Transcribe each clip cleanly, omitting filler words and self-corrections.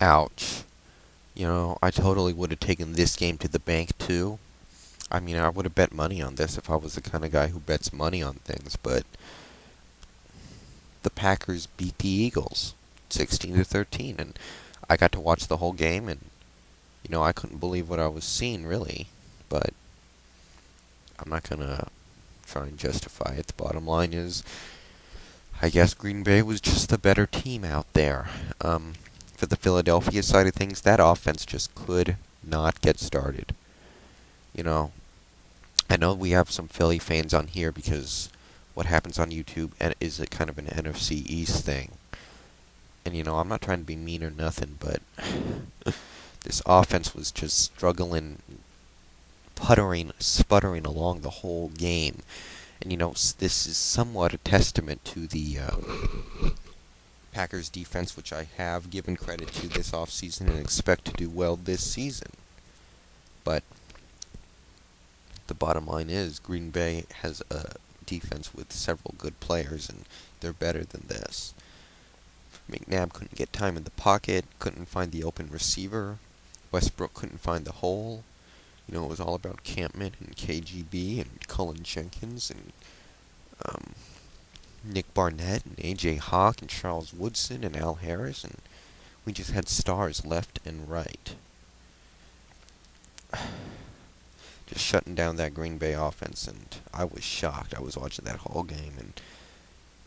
Ouch. I totally would have taken this game to the bank too. I mean, I would have bet money on this if I was the kind of guy who bets money on things, but the Packers beat the Eagles 16-13, and I got to watch the whole game, and I couldn't believe what I was seeing really, but I'm not gonna try and justify it. The bottom line is, I guess Green Bay was just the better team out there. For the Philadelphia side of things, that offense just could not get started. You know, I know we have some Philly fans on here because what happens on YouTube is a kind of an NFC East thing. And I'm not trying to be mean or nothing, but this offense was just struggling, puttering, sputtering along the whole game. And this is somewhat a testament to the Packers defense, which I have given credit to this offseason and expect to do well this season. But the bottom line is Green Bay has a defense with several good players, and they're better than this. McNabb couldn't get time in the pocket, couldn't find the open receiver. Westbrook couldn't find the hole. It was all about Campman and KGB and Cullen Jenkins and Nick Barnett and A.J. Hawk and Charles Woodson and Al Harris, and we just had stars left and right. Just shutting down that Green Bay offense, and I was shocked. I was watching that whole game, and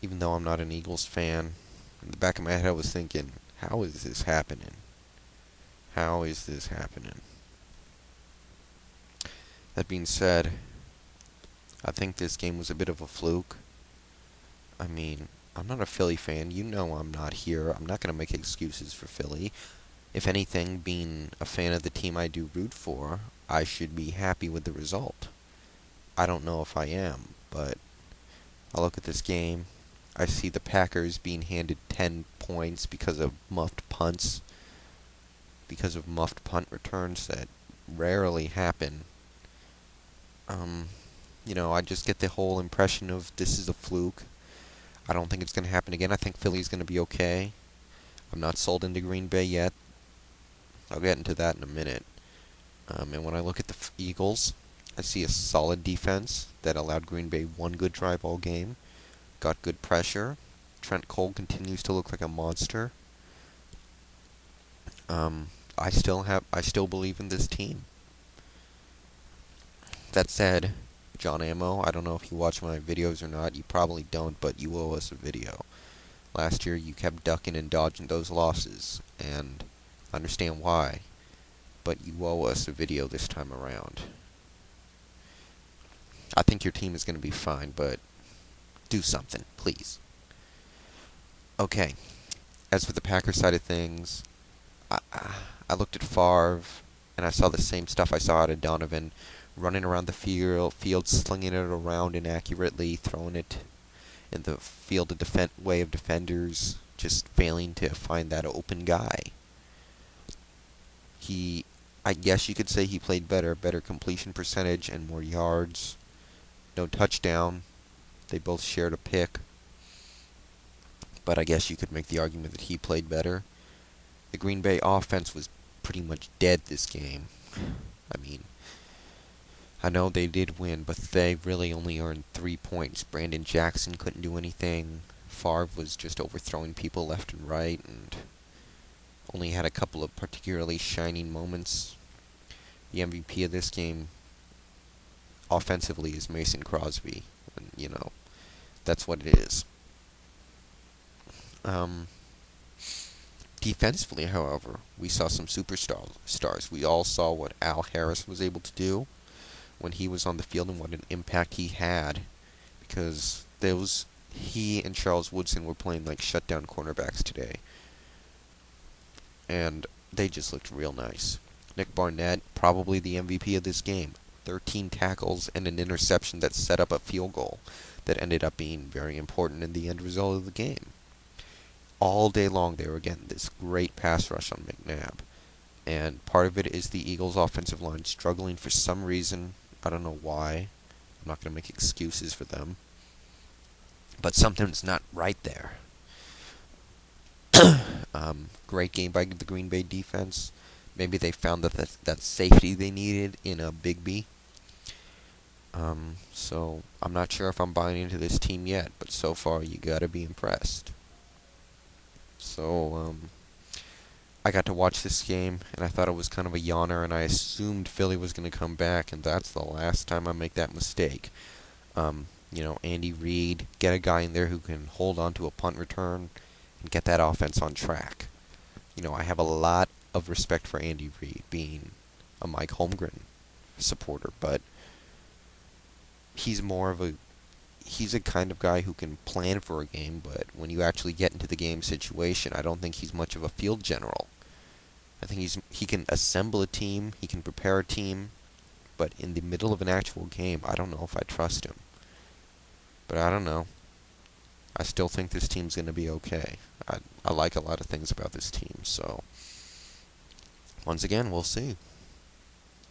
even though I'm not an Eagles fan, in the back of my head I was thinking, how is this happening? How is this happening? That being said, I think this game was a bit of a fluke. I mean, I'm not a Philly fan. I'm not here. I'm not going to make excuses for Philly. If anything, being a fan of the team I do root for, I should be happy with the result. I don't know if I am, but I look at this game. I see the Packers being handed 10 points because of muffed punts, because of muffed punt returns that rarely happen. I just get the whole impression of this is a fluke. I don't think it's going to happen again. I think Philly's going to be okay. I'm not sold into Green Bay yet. I'll get into that in a minute. And when I look at the Eagles, I see a solid defense that allowed Green Bay one good drive all game. Got good pressure. Trent Cole continues to look like a monster. I still believe in this team. That said, John Ammo, I don't know if you watch my videos or not. You probably don't, but you owe us a video. Last year, you kept ducking and dodging those losses, and I understand why, but you owe us a video this time around. I think your team is going to be fine, but do something, please. Okay, as for the Packers side of things, I looked at Favre, and I saw the same stuff I saw out of Donovan, running around the field, slinging it around inaccurately, throwing it in the field way of defenders, just failing to find that open guy. I guess you could say he played better completion percentage and more yards. No touchdown. They both shared a pick. But I guess you could make the argument that he played better. The Green Bay offense was pretty much dead this game. I mean, I know they did win, but they really only earned 3 points. Brandon Jackson couldn't do anything. Favre was just overthrowing people left and right, and only had a couple of particularly shining moments. The MVP of this game, offensively, is Mason Crosby. And, that's what it is. Defensively, however, we saw some superstars. We all saw what Al Harris was able to do when he was on the field and what an impact he had, because he and Charles Woodson were playing like shutdown cornerbacks today, and they just looked real nice. Nick Barnett, probably the MVP of this game. 13 tackles and an interception that set up a field goal that ended up being very important in the end result of the game. All day long they were getting this great pass rush on McNabb, and part of it is the Eagles' offensive line struggling for some reason. I don't know why. I'm not going to make excuses for them. But something's not right there. Great game by the Green Bay defense. Maybe they found that safety they needed in a Big B. So I'm not sure if I'm buying into this team yet, but so far you gotta be impressed. So I got to watch this game, and I thought it was kind of a yawner, and I assumed Philly was going to come back, and that's the last time I make that mistake. Andy Reid, get a guy in there who can hold on to a punt return and get that offense on track. I have a lot of respect for Andy Reid, being a Mike Holmgren supporter, but he's a kind of guy who can plan for a game, but when you actually get into the game situation, I don't think he's much of a field general. I think he can assemble a team, he can prepare a team, but in the middle of an actual game, I don't know if I trust him. But I don't know. I still think this team's going to be okay. I like a lot of things about this team, so once again, we'll see.